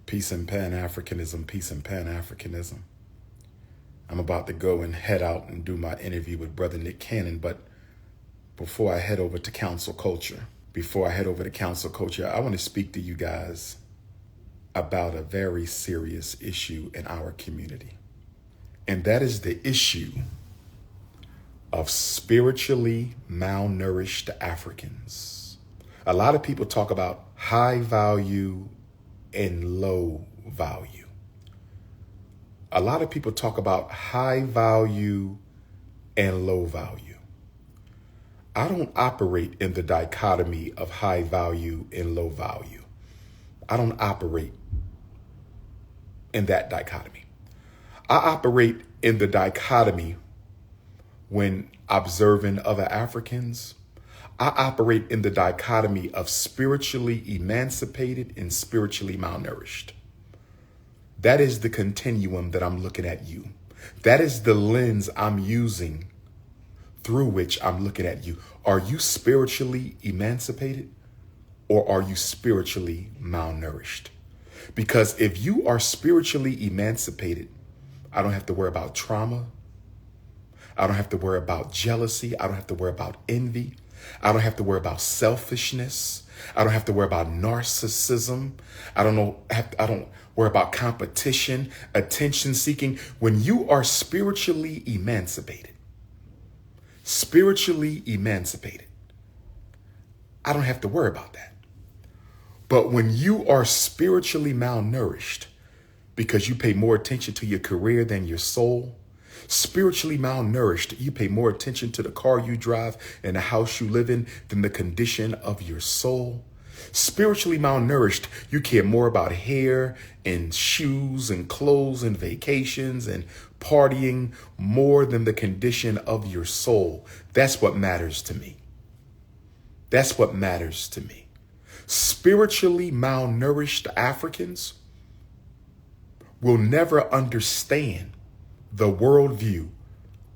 Peace and Pan-Africanism, peace and Pan-Africanism. I'm about to go and head out and do my interview with Brother Nick Cannon, but before I head over to Council Culture, I want to speak to you guys about a very serious issue in our community. And that is the issue of spiritually malnourished Africans. A lot of people talk about high value and low value. A lot of people talk about high value and low value. I don't operate in the dichotomy of high value and low value. I don't operate in that dichotomy. I operate in the dichotomy when observing other Africans. I operate in the dichotomy of spiritually emancipated and spiritually malnourished. That is the continuum that I'm looking at you. That is the lens I'm using through which I'm looking at you. Are you spiritually emancipated or are you spiritually malnourished? Because if you are spiritually emancipated, I don't have to worry about trauma. I don't have to worry about jealousy. I don't have to worry about envy. I don't have to worry about selfishness. I don't have to worry about narcissism. I don't worry about competition, attention seeking. When you are spiritually emancipated, I don't have to worry about that. But when you are spiritually malnourished because you pay more attention to your career than your soul, spiritually malnourished, you pay more attention to the car you drive and the house you live in than the condition of your soul. Spiritually malnourished, you care more about hair and shoes and clothes and vacations and partying more than the condition of your soul. That's what matters to me. That's what matters to me. Spiritually malnourished Africans will never understand the worldview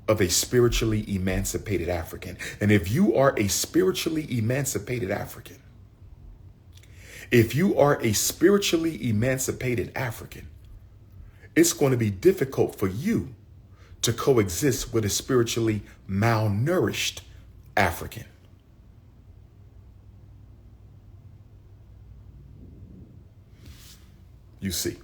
of a spiritually emancipated African. And if you are a spiritually emancipated African, it's going to be difficult for you to coexist with a spiritually malnourished African. You see,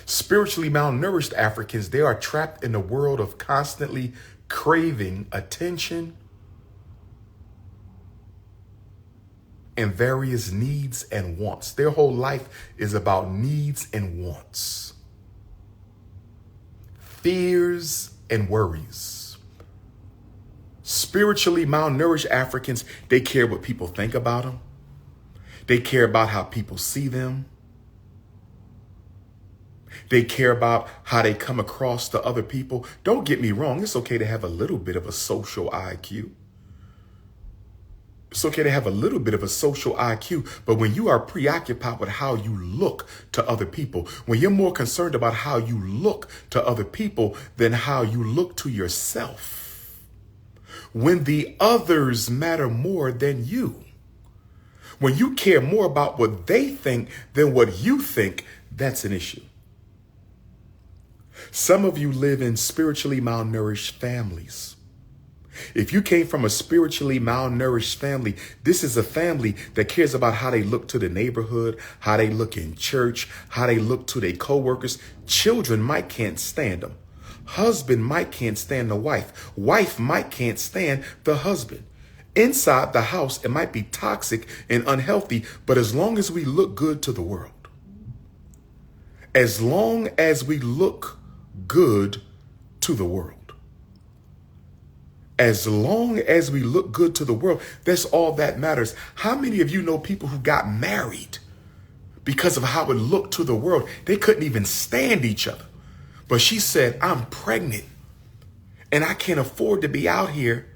spiritually malnourished Africans, they are trapped in a world of constantly craving attention and various needs and wants. Their whole life is about needs and wants, fears and worries. Spiritually malnourished Africans, they care what people think about them. They care about how people see them. They care about how they come across to other people. Don't get me wrong. It's okay to have a little bit of a social IQ. It's okay to have a little bit of a social IQ. But when you are preoccupied with how you look to other people, when you're more concerned about how you look to other people than how you look to yourself, when the others matter more than you, when you care more about what they think than what you think, that's an issue. Some of you live in spiritually malnourished families. If you came from a spiritually malnourished family, this is a family that cares about how they look to the neighborhood, how they look in church, how they look to their coworkers. Children might can't stand them. Husband might can't stand the wife. Wife might can't stand the husband. Inside the house, it might be toxic and unhealthy, but as long as we look good to the world, as long as we look good to the world, as long as we look good to the world, that's all that matters. How many of you know people who got married because of how it looked to the world? They couldn't even stand each other. But she said, I'm pregnant and I can't afford to be out here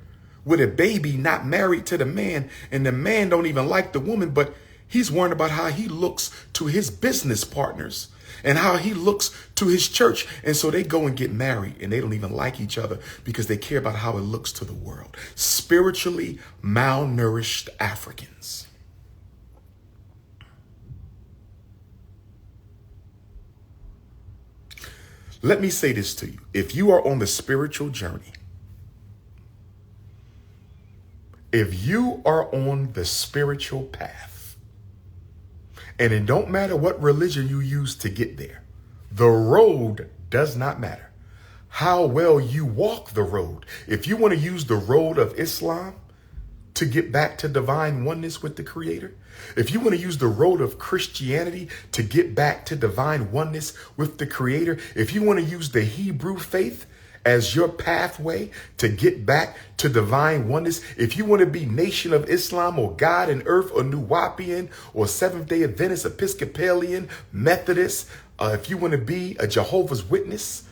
with a baby not married to the man, and the man don't even like the woman, but he's worried about how he looks to his business partners and how he looks to his church. And so they go and get married and they don't even like each other because they care about how it looks to the world. Spiritually malnourished Africans. Let me say this to you. If you are on the spiritual journey, if you are on the spiritual path, and it don't matter what religion you use to get there, the road does not matter. How well you walk the road. If you want to use the road of Islam to get back to divine oneness with the Creator, if you want to use the road of Christianity to get back to divine oneness with the Creator, if you want to use the Hebrew faith as your pathway to get back to divine oneness, if you want to be Nation of Islam or God and Earth or Nuwapian or Seventh-day Adventist, Episcopalian, Methodist, if you want to be a Jehovah's Witness,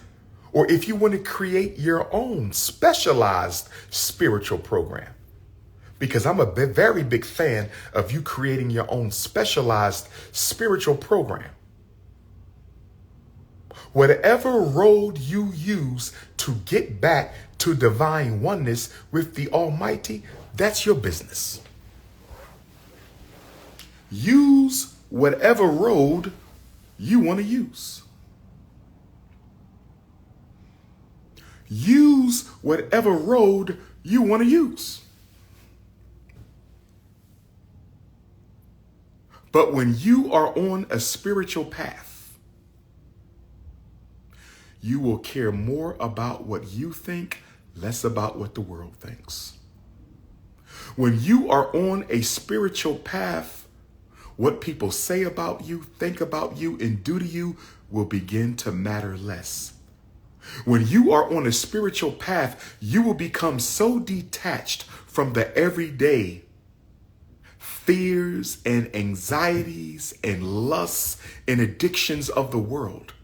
or if you want to create your own specialized spiritual program, because I'm a very big fan of you creating your own specialized spiritual program. Whatever road you use to get back to divine oneness with the Almighty, that's your business. Use whatever road you want to use. Use whatever road you want to use. But when you are on a spiritual path, you will care more about what you think, less about what the world thinks. When you are on a spiritual path, what people say about you, think about you, and do to you will begin to matter less. When you are on a spiritual path, you will become so detached from the everyday fears and anxieties and lusts and addictions of the world.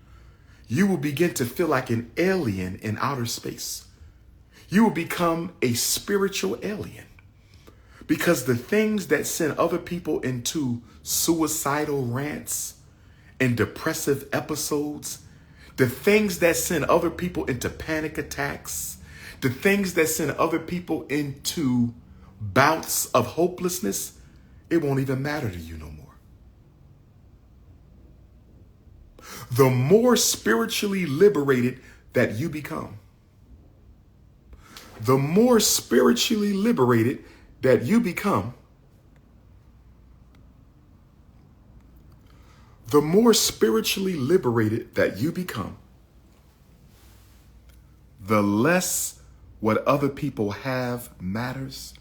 You will begin to feel like an alien in outer space. You will become a spiritual alien, because the things that send other people into suicidal rants and depressive episodes, the things that send other people into panic attacks, the things that send other people into bouts of hopelessness, it won't even matter to you no more. The more spiritually liberated that you become, the more spiritually liberated that you become, the more spiritually liberated that you become, the less what other people have matters,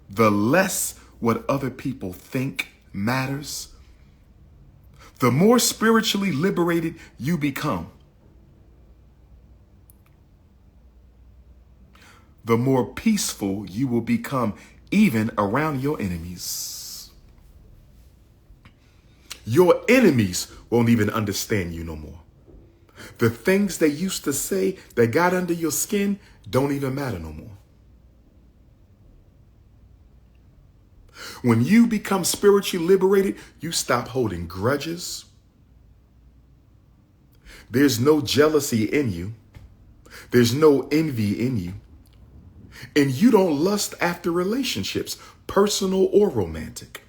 the less what other people think matters. The more spiritually liberated you become, the more peaceful you will become, even around your enemies. Your enemies won't even understand you no more. The things they used to say that got under your skin don't even matter no more. When you become spiritually liberated, you stop holding grudges. There's no jealousy in you. There's no envy in you. And you don't lust after relationships, personal or romantic.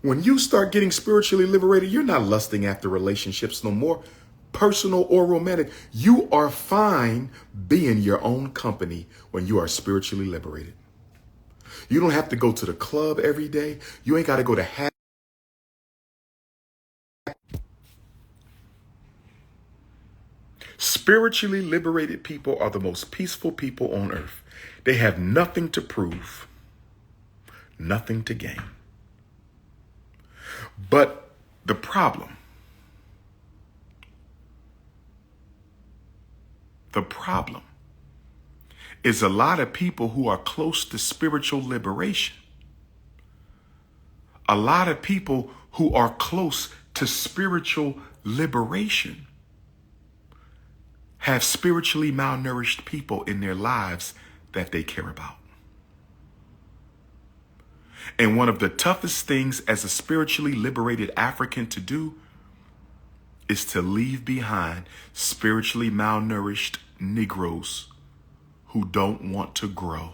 When you start getting spiritually liberated, you're not lusting after relationships no more, personal or romantic. You are fine being your own company when you are spiritually liberated. You don't have to go to the club every day. You ain't got to go to Spiritually liberated people are the most peaceful people on earth. They have nothing to prove, nothing to gain. But the problem is a lot of people who are close to spiritual liberation. A lot of people who are close to spiritual liberation have spiritually malnourished people in their lives that they care about. And one of the toughest things as a spiritually liberated African to do is to leave behind spiritually malnourished Negroes who don't want to grow.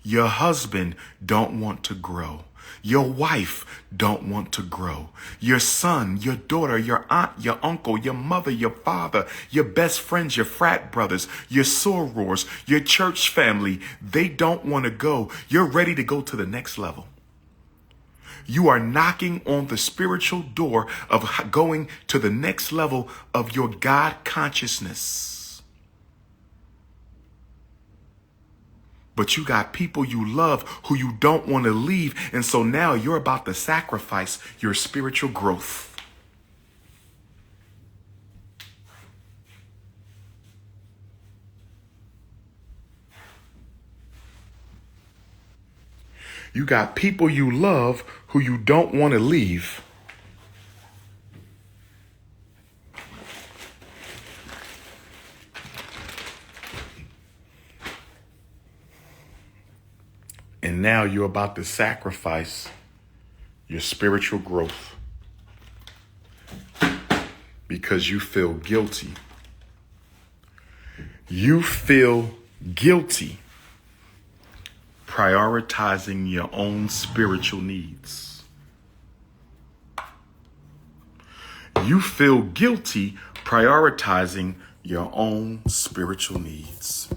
Your husband don't want to grow. Your wife don't want to grow. Your son, your daughter, your aunt, your uncle, your mother, your father, your best friends, your frat brothers, your sorors, your church family, they don't want to go. You're ready to go to the next level. You are knocking on the spiritual door of going to the next level of your God consciousness. But you got people you love who you don't want to leave. And so now you're about to sacrifice your spiritual growth. You got people you love who you don't want to leave. And now you're about to sacrifice your spiritual growth because you feel guilty. You feel guilty prioritizing your own spiritual needs. You feel guilty prioritizing your own spiritual needs.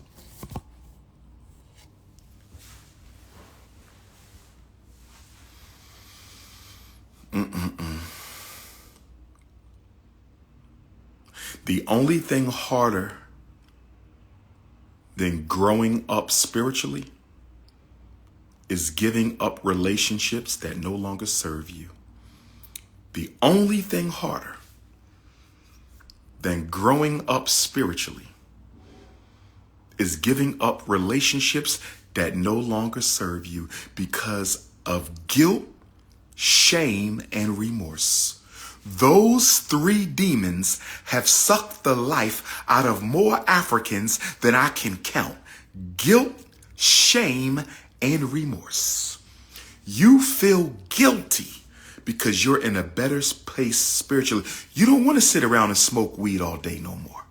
The only thing harder than growing up spiritually is giving up relationships that no longer serve you. The only thing harder than growing up spiritually is giving up relationships that no longer serve you because of guilt, shame, and remorse. Those three demons have sucked the life out of more Africans than I can count. Guilt, shame, and remorse. You feel guilty because you're in a better place spiritually. You don't want to sit around and smoke weed all day no more.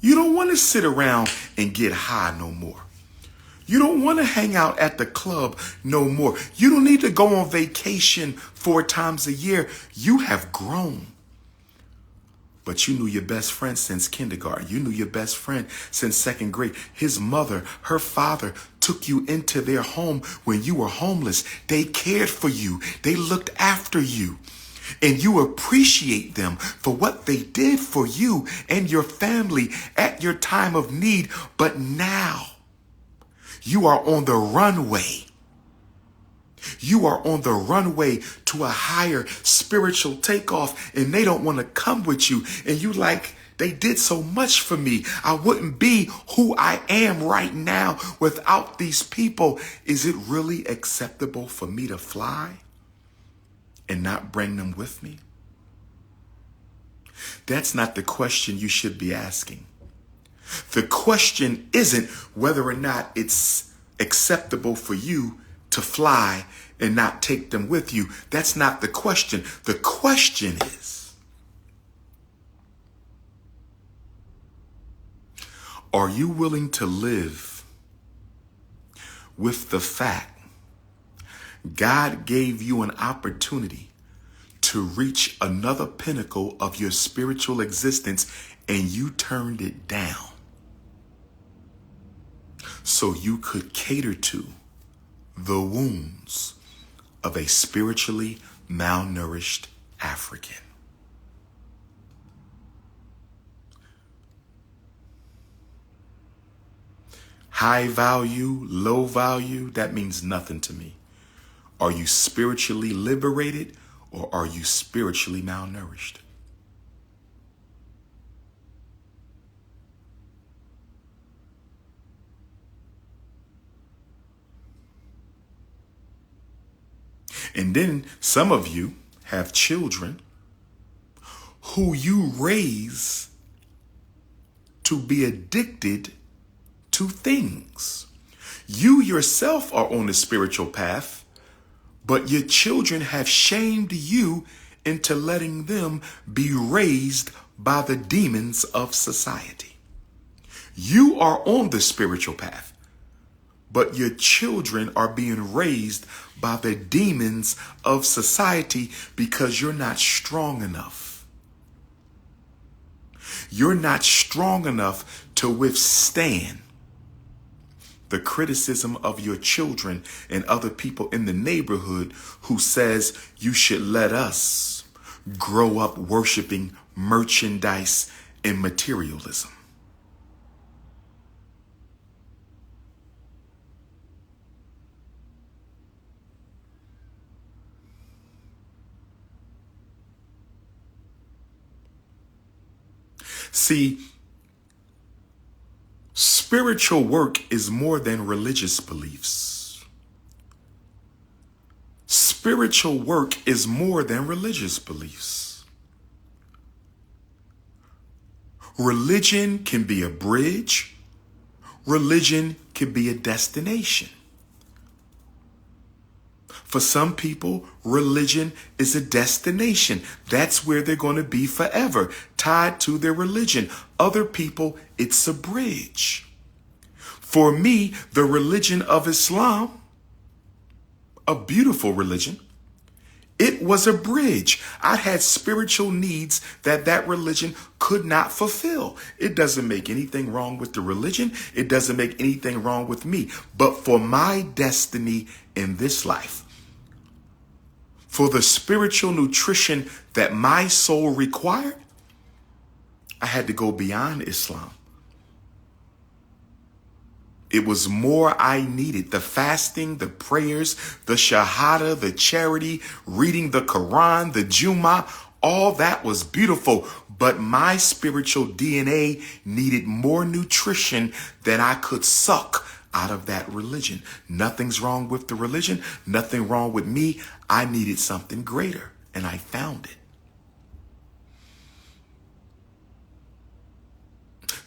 You don't want to sit around and get high no more. You don't want to hang out at the club no more. You don't need to go on vacation 4 times a year. You have grown. But you knew your best friend since kindergarten. You knew your best friend since 2nd grade. His mother, her father took you into their home when you were homeless. They cared for you. They looked after you. And you appreciate them for what they did for you and your family at your time of need. But now, you are on the runway. You are on the runway to a higher spiritual takeoff, and they don't want to come with you. And you like, they did so much for me. I wouldn't be who I am right now without these people. Is it really acceptable for me to fly and not bring them with me? That's not the question you should be asking. The question isn't whether or not it's acceptable for you to fly and not take them with you. That's not the question. The question is, are you willing to live with the fact God gave you an opportunity to reach another pinnacle of your spiritual existence and you turned it down so you could cater to the wounds of a spiritually malnourished African? High value, low value, that means nothing to me. Are you spiritually liberated or are you spiritually malnourished? And then some of you have children who you raise to be addicted to things. You yourself are on the spiritual path, but your children have shamed you into letting them be raised by the demons of society. You are on the spiritual path, but your children are being raised by the demons of society because you're not strong enough. You're not strong enough to withstand the criticism of your children and other people in the neighborhood who says you should let us grow up worshiping merchandise and materialism. See, spiritual work is more than religious beliefs. Spiritual work is more than religious beliefs. Religion can be a bridge. Religion can be a destination. For some people, religion is a destination. That's where they're going to be forever, tied to their religion. Other people, it's a bridge. For me, the religion of Islam, a beautiful religion, it was a bridge. I had spiritual needs that religion could not fulfill. It doesn't make anything wrong with the religion. It doesn't make anything wrong with me. But for my destiny in this life, for the spiritual nutrition that my soul required, I had to go beyond Islam. It was more I needed. The fasting, the prayers, the shahada, the charity, reading the Quran, the Jumu'ah, all that was beautiful. But my spiritual DNA needed more nutrition than I could suck out of that religion. Nothing's wrong with the religion. Nothing wrong with me. I needed something greater, and I found it.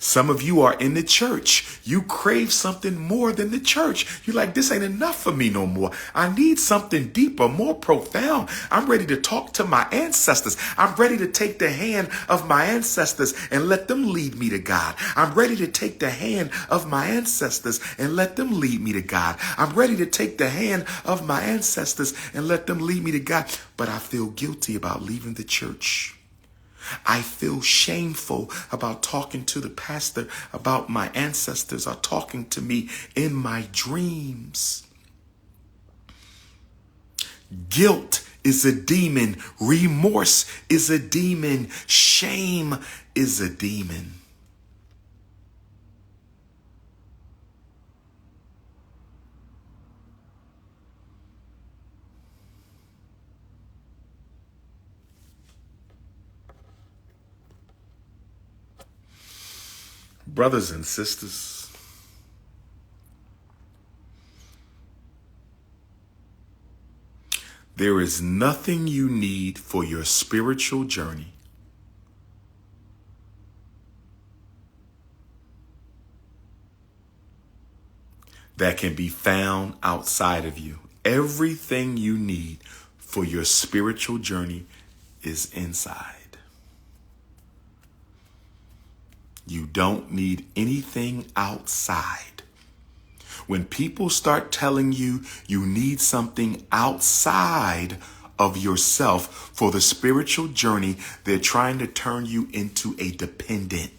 Some of you are in the church. You crave something more than the church. You're like, this ain't enough for me no more. I need something deeper, more profound. I'm ready to talk to my ancestors. I'm ready to take the hand of my ancestors and let them lead me to God. I'm ready to take the hand of my ancestors and let them lead me to God. I'm ready to take the hand of my ancestors and let them lead me to God. But I feel guilty about leaving the church. I feel shameful about talking to the pastor about my ancestors are talking to me in my dreams. Guilt is a demon. Remorse is a demon. Shame is a demon. Brothers and sisters, there is nothing you need for your spiritual journey that can be found outside of you. Everything you need for your spiritual journey is inside. You don't need anything outside. When people start telling you you need something outside of yourself for the spiritual journey, they're trying to turn you into a dependent.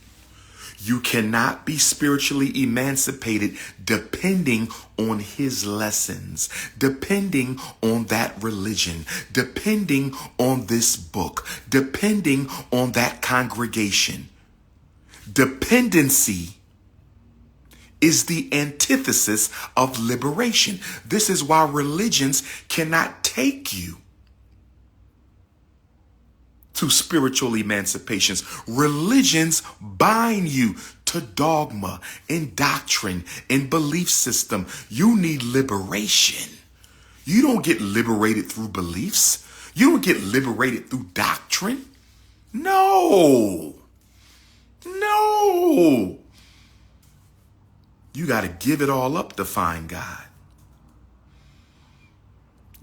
You cannot be spiritually emancipated depending on his lessons, depending on that religion, depending on this book, depending on that congregation. Dependency is the antithesis of liberation. This is why religions cannot take you to spiritual emancipations. Religions bind you to dogma and doctrine and belief system. You need liberation. You don't get liberated through beliefs. You don't get liberated through doctrine. No. No. You got to give it all up to find God.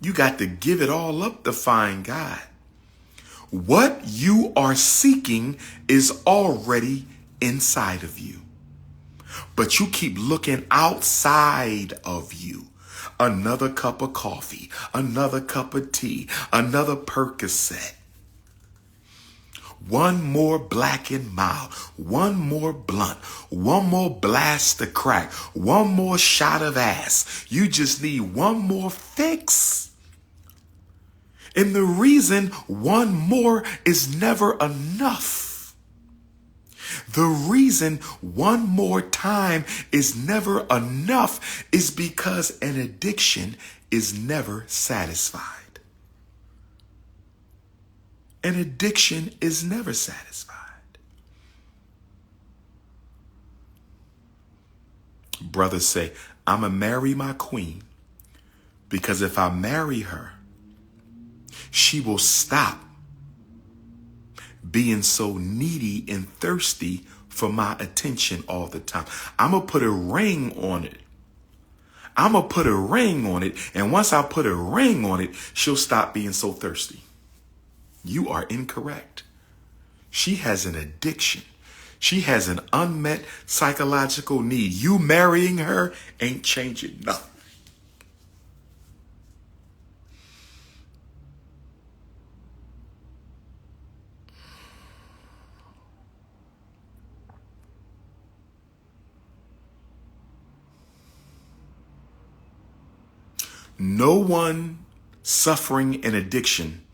You got to give it all up to find God. What you are seeking is already inside of you. But you keep looking outside of you. Another cup of coffee, another cup of tea, another Percocet. One more Black and Mild, one more blunt, one more blast of crack, one more shot of ass. You just need one more fix. And the reason one more is never enough. The reason one more time is never enough is because an addiction is never satisfied. An addiction is never satisfied. Brothers say, I'm going to marry my queen because if I marry her, she will stop being so needy and thirsty for my attention all the time. I'm going to put a ring on it. I'm going to put a ring on it. And once I put a ring on it, she'll stop being so thirsty. You are incorrect. She has an addiction. She has an unmet psychological need. You marrying her ain't changing nothing. No one suffering an addiction,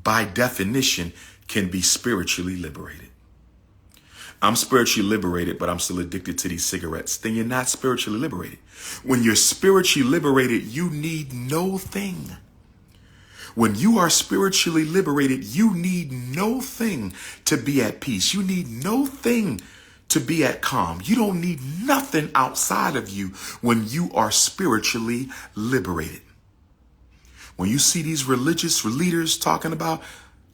by definition, can be spiritually liberated. I'm spiritually liberated, but I'm still addicted to these cigarettes. Then you're not spiritually liberated. When you're spiritually liberated, you need no thing. When you are spiritually liberated, you need no thing to be at peace. You need no thing to be at calm. You don't need nothing outside of you when you are spiritually liberated. When you see these religious leaders talking about,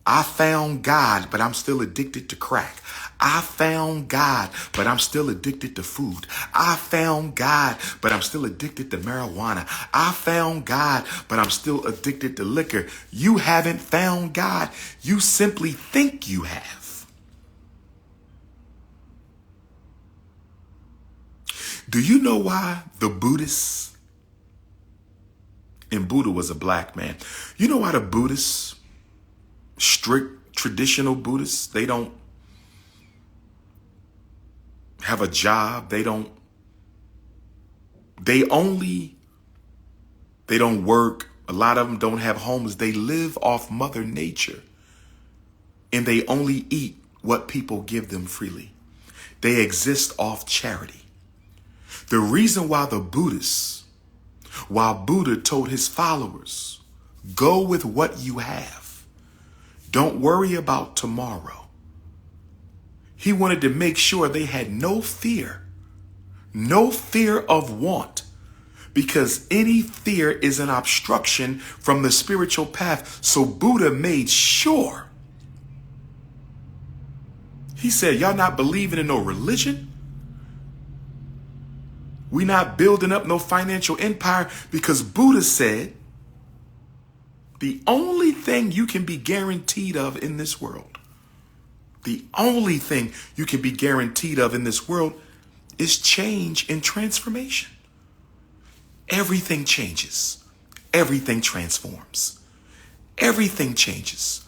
I found God, but I'm still addicted to crack. I found God, but I'm still addicted to food. I found God, but I'm still addicted to marijuana. I found God, but I'm still addicted to liquor. You haven't found God. You simply think you have. Do you know why the Buddhists, and Buddha was a black man, you know why the Buddhists, strict traditional Buddhists, they don't have a job, they don't work, a lot of them don't have homes, they live off Mother Nature, and they only eat what people give them freely. They exist off charity. The reason why the Buddhists, while Buddha told his followers, go with what you have, don't worry about tomorrow. He wanted to make sure they had no fear of want, because any fear is an obstruction from the spiritual path. So Buddha made sure. He said, y'all not believing in no religion? We not building up no financial empire, because Buddha said the only thing you can be guaranteed of in this world, the only thing you can be guaranteed of in this world is change and transformation. Everything changes. Everything transforms. Everything changes.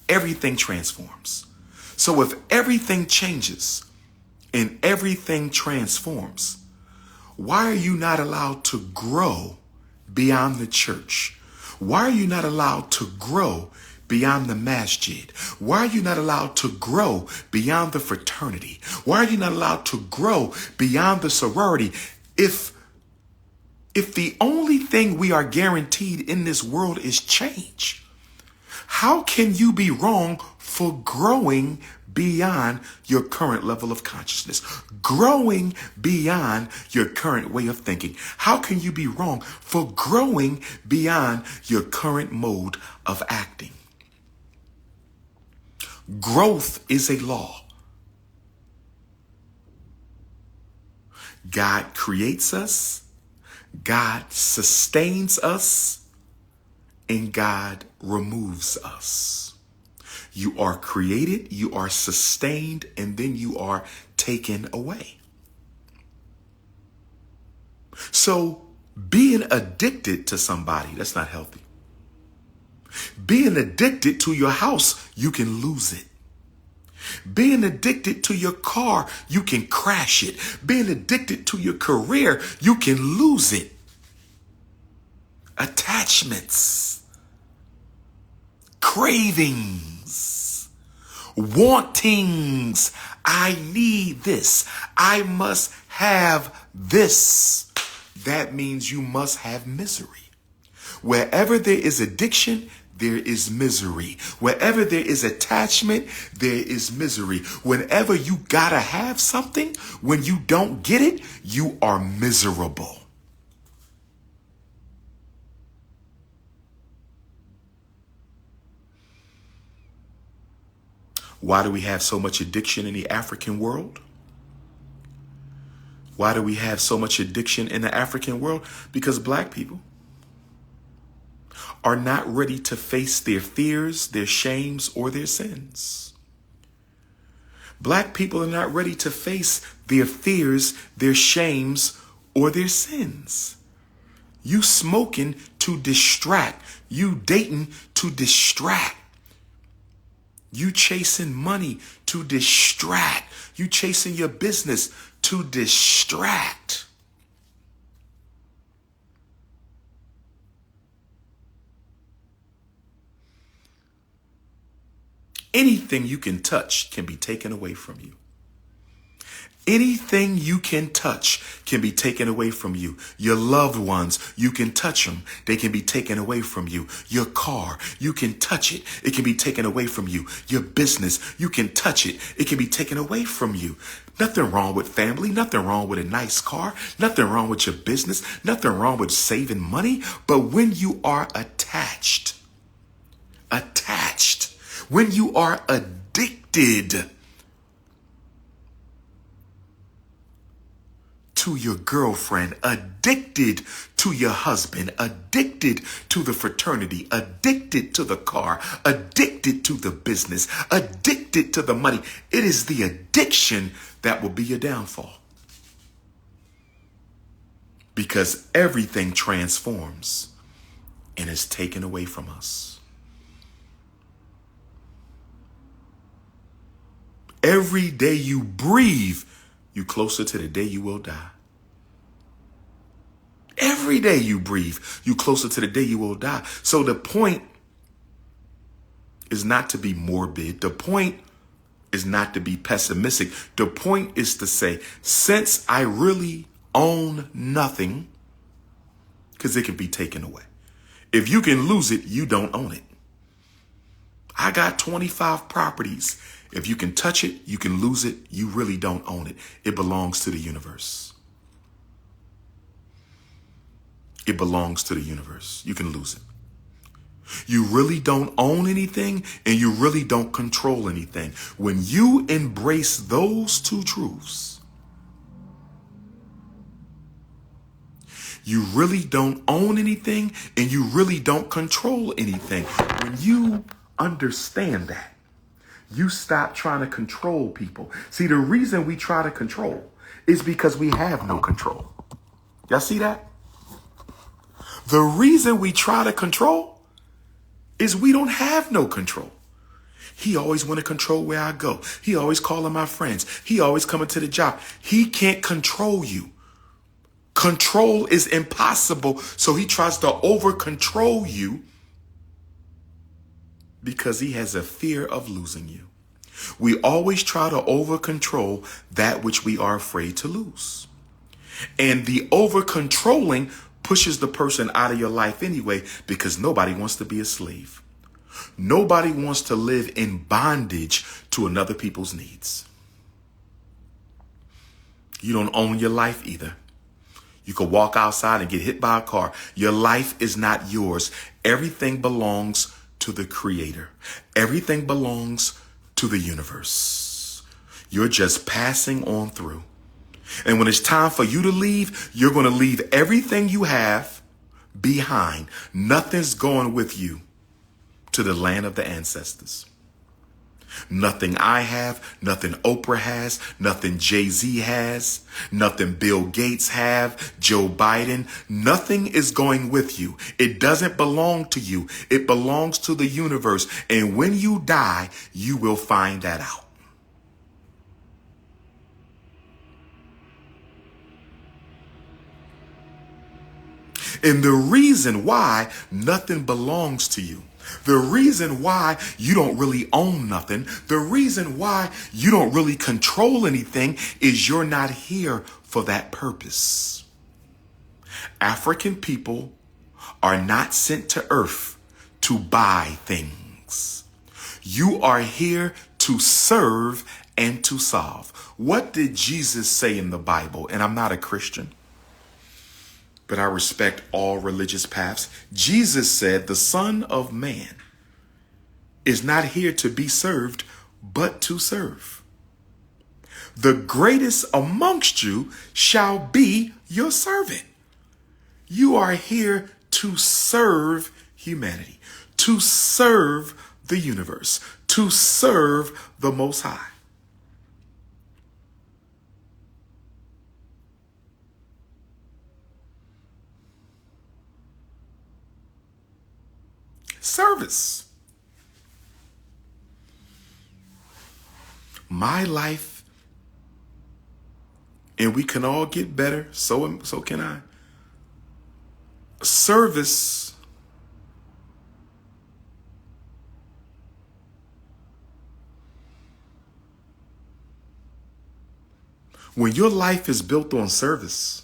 Everything transforms. So if everything changes and everything transforms, why are you not allowed to grow beyond the church? Why are you not allowed to grow beyond the masjid? Why are you not allowed to grow beyond the fraternity? Why are you not allowed to grow beyond the sorority? If the only thing we are guaranteed in this world is change, how can you be wrong for growing beyond your current level of consciousness, growing beyond your current way of thinking? How can you be wrong for growing beyond your current mode of acting? Growth is a law. God creates us, God sustains us, and God removes us. You are created, you are sustained, and then you are taken away. So being addicted to somebody, that's not healthy. Being addicted to your house, you can lose it. Being addicted to your car, you can crash it. Being addicted to your career, you can lose it. Attachments, cravings, wantings. I need this. I must have this. That means you must have misery. Wherever there is addiction, there is misery. Wherever there is attachment, there is misery. Whenever you gotta have something, when you don't get it, you are miserable. Why do we have so much addiction in the African world? Why do we have so much addiction in the African world? Because black people are not ready to face their fears, their shames, or their sins. Black people are not ready to face their fears, their shames, or their sins. You smoking to distract. You dating to distract. You chasing money to distract. You chasing your business to distract. Anything you can touch can be taken away from you. Anything you can touch can be taken away from you. Your loved ones, you can touch them. They can be taken away from you. Your car, you can touch it. It can be taken away from you. Your business, you can touch it. It can be taken away from you. Nothing wrong with family. Nothing wrong with a nice car. Nothing wrong with your business. Nothing wrong with saving money. But when you are attached, when you are addicted to your girlfriend, addicted to your husband, addicted to the fraternity, addicted to the car, addicted to the business, addicted to the money, it is the addiction that will be your downfall. Because everything transforms and is taken away from us. Every day you breathe, you closer to the day you will die. Every day you breathe, you closer to the day you will die. So the point is not to be morbid. The point is not to be pessimistic. The point is to say, since I really own nothing, because it can be taken away. If you can lose it, you don't own it. I got 25 properties. If you can touch it, you can lose it. You really don't own it. It belongs to the universe. It belongs to the universe. You can lose it. You really don't own anything and you really don't control anything. When you embrace those two truths, you really don't own anything and you really don't control anything. When you understand that, you stop trying to control people. See, the reason we try to control is because we have no control. Y'all see that? The reason we try to control is we don't have no control. He always want to control where I go. He always calling my friends. He always coming to the job. He can't control you. Control is impossible. So he tries to over control you because he has a fear of losing you. We always try to over control that which we are afraid to lose. And the over controlling pushes the person out of your life anyway, because nobody wants to be a slave. Nobody wants to live in bondage to another people's needs. You don't own your life either. You could walk outside and get hit by a car. Your life is not yours. Everything belongs to the Creator. Everything belongs to the universe. You're just passing on through. And when it's time for you to leave, you're going to leave everything you have behind. Nothing's going with you to the land of the ancestors. Nothing I have, nothing Oprah has, nothing Jay-Z has, nothing Bill Gates have, Joe Biden, nothing is going with you. It doesn't belong to you. It belongs to the universe. And when you die, you will find that out. And the reason why nothing belongs to you, the reason why you don't really own nothing, the reason why you don't really control anything is you're not here for that purpose. African people are not sent to earth to buy things. You are here to serve and to solve. What did Jesus say in the Bible? And I'm not a Christian, but I respect all religious paths. Jesus said the Son of Man is not here to be served, but to serve. The greatest amongst you shall be your servant. You are here to serve humanity, to serve the universe, to serve the Most High. Service. My life, and we can all get better, so can I. Service when your life is built on service,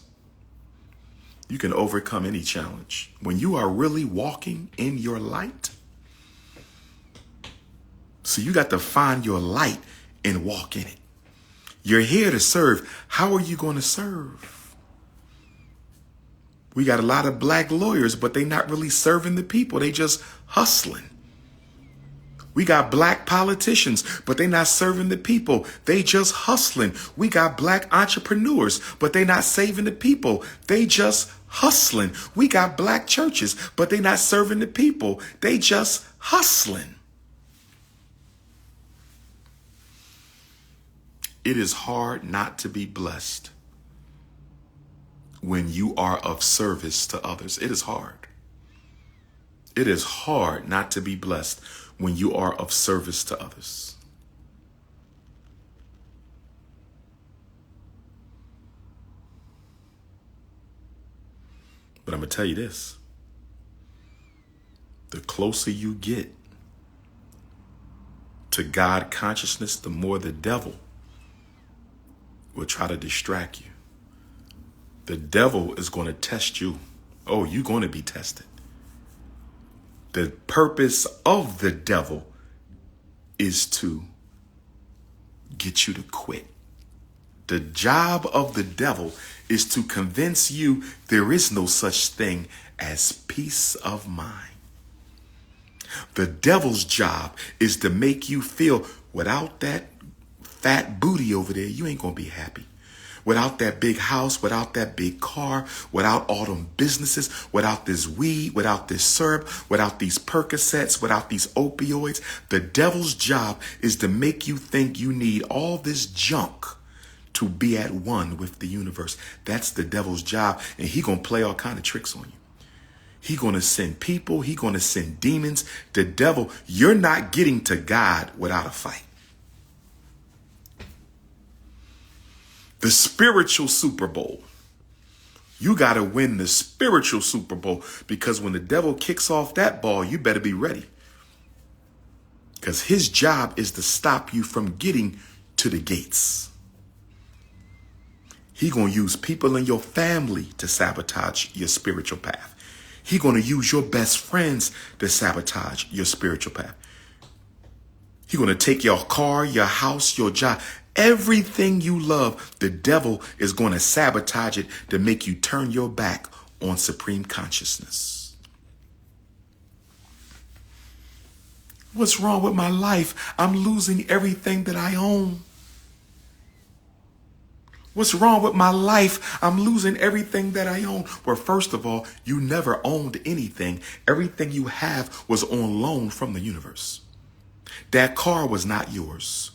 you can overcome any challenge. When you are really walking in your light, so you got to find your light and walk in it. You're here to serve. How are you going to serve? We got a lot of black lawyers, but they not really serving the people. They just hustling. We got black politicians, but they not serving the people. They just hustling. We got black entrepreneurs, but they not saving the people. They just hustling. We got black churches, but they not serving the people. They just hustling. It is hard not to be blessed when you are of service to others. It is hard. It is hard not to be blessed when you are of service to others. But I'm going to tell you this. The closer you get to God consciousness, the more the devil will try to distract you. The devil is going to test you. Oh, you're going to be tested. The purpose of the devil is to get you to quit. The job of the devil is to convince you there is no such thing as peace of mind. The devil's job is to make you feel without that fat booty over there, you ain't going to be happy. Without that big house, without that big car, without all them businesses, without this weed, without this syrup, without these Percocets, without these opioids, the devil's job is to make you think you need all this junk to be at one with the universe. That's the devil's job, and he gonna play all kind of tricks on you. He gonna send people, he gonna send demons. The devil, you're not getting to God without a fight. The spiritual Super Bowl. You got to win the spiritual Super Bowl, because when the devil kicks off that ball, you better be ready. Because his job is to stop you from getting to the gates. He going to use people in your family to sabotage your spiritual path. He going to use your best friends to sabotage your spiritual path. He going to take your car, your house, your job. Everything you love, the devil is going to sabotage it to make you turn your back on supreme consciousness. What's wrong with my life? I'm losing everything that I own. What's wrong with my life? I'm losing everything that I own. Well, first of all, you never owned anything. Everything you have was on loan from the universe. That car was not yours.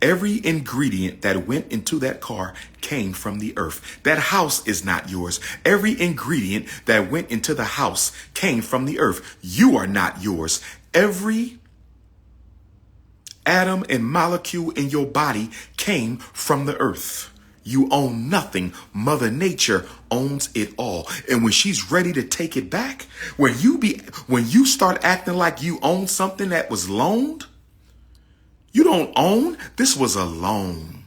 Every ingredient that went into that car came from the earth. That house is not yours. Every ingredient that went into the house came from the earth. You are not yours. Every atom and molecule in your body came from the earth. You own nothing. Mother Nature owns it all. And when she's ready to take it back, when you start acting like you own something that was loaned, you don't own. This was a loan.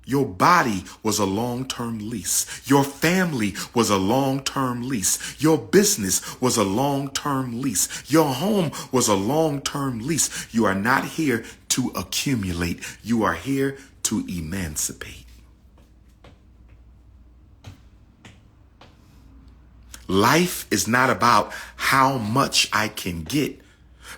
Your body was a long-term lease. Your family was a long-term lease. Your business was a long-term lease. Your home was a long-term lease. You are not here to accumulate. You are here to emancipate. Life is not about how much I can get.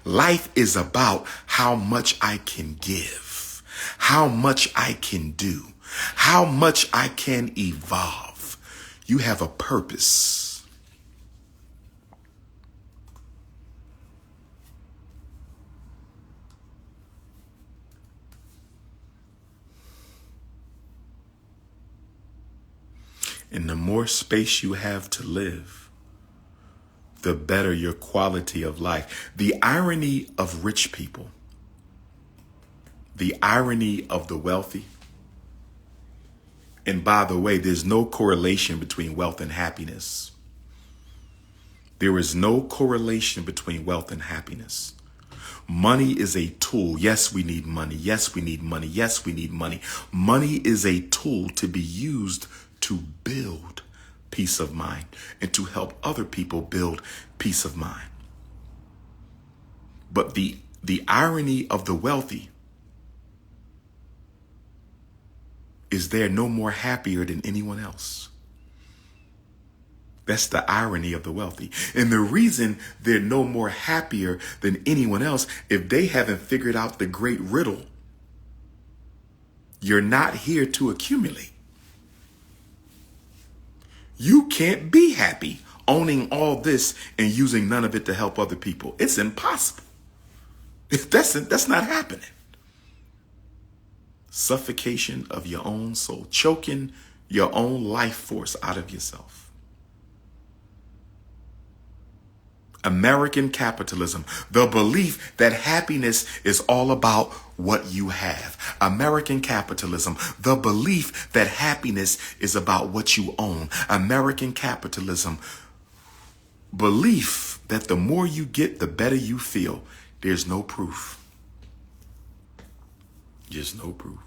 Life is about how much I can give, how much I can do, how much I can evolve. You have a purpose. And the more space you have to live, the better your quality of life. The irony of rich people, the irony of the wealthy. And by the way, there's no correlation between wealth and happiness. There is no correlation between wealth and happiness. Money is a tool. Yes, we need money. Yes, we need money. Yes, we need money. Money is a tool to be used to build peace of mind and to help other people build peace of mind. But the irony of the wealthy is they're no more happier than anyone else. That's the irony of the wealthy. And the reason they're no more happier than anyone else, if they haven't figured out the great riddle, you're not here to accumulate. You can't be happy owning all this and using none of it to help other people. It's impossible. That's not happening. Suffocation of your own soul, choking your own life force out of yourself. American capitalism, the belief that happiness is all about what you have. American capitalism, the belief that happiness is about what you own. American capitalism, belief that the more you get, the better you feel. There's no proof. There's no proof.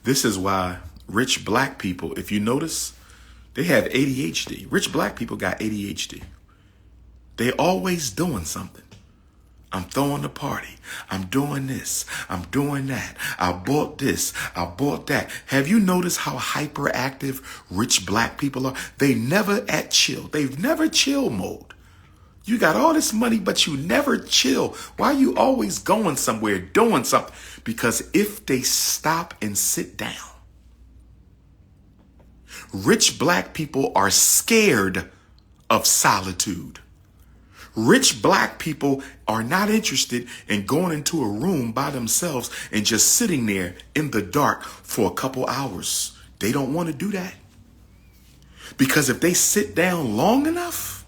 This is why rich black people, if you notice, they have ADHD. Rich black people got ADHD. They always doing something. I'm throwing a party. I'm doing this. I'm doing that. I bought this. I bought that. Have you noticed how hyperactive rich black people are? They never at chill. They've never chill mode. You got all this money, but you never chill. Why are you always going somewhere, doing something? Because if they stop and sit down, rich black people are scared of solitude. Rich black people are not interested in going into a room by themselves and just sitting there in the dark for a couple hours. They don't want to do that. Because if they sit down long enough,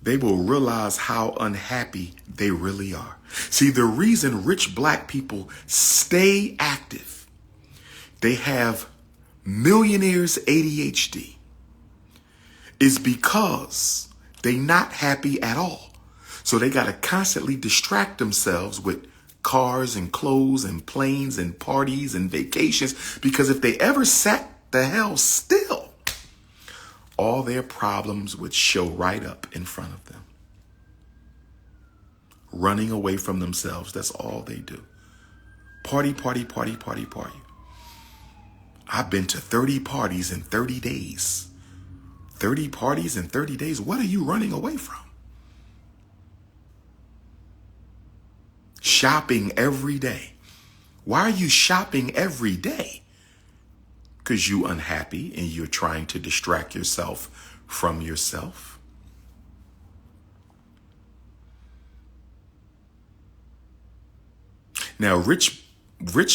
they will realize how unhappy they really are. See, the reason rich black people stay active, they have millionaires ADHD, is because they're not happy at all. So they got to constantly distract themselves with cars and clothes and planes and parties and vacations, because if they ever sat the hell still, all their problems would show right up in front of them. Running away from themselves, that's all they do. Party, party, party, party, party. I've been to 30 parties in 30 days. 30 parties in 30 days. What are you running away from? Shopping every day. Why are you shopping every day? Because you're unhappy and you're trying to distract yourself from yourself. Now, rich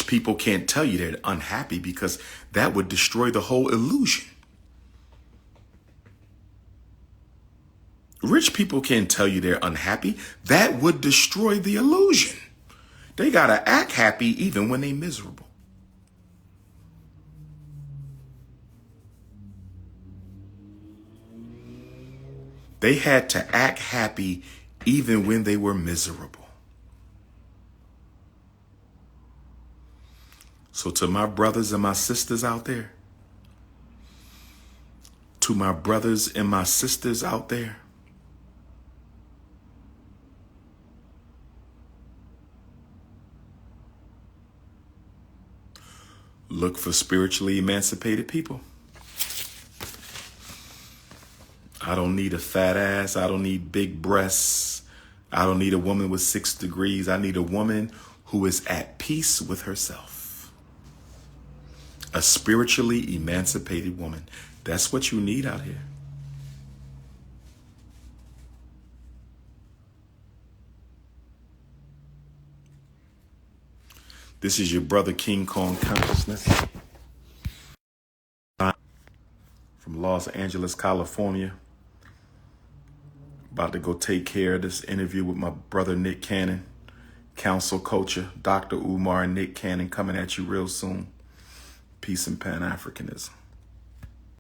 people can't tell you they're unhappy because that would destroy the whole illusion. Rich people can't tell you they're unhappy. That would destroy the illusion. They got to act happy even when they're miserable. They had to act happy even when they were miserable. So to my brothers and my sisters out there, to my brothers and my sisters out there, look for spiritually emancipated people. I don't need a fat ass. I don't need big breasts. I don't need a woman with 6 degrees. I need a woman who is at peace with herself. A spiritually emancipated woman. That's what you need out here. This is your brother King Kong Consciousness from Los Angeles, California. About to go take care of this interview with my brother Nick Cannon, counsel culture, DrUMAR and Nick Cannon coming at you real soon. Peace and Pan-Africanism.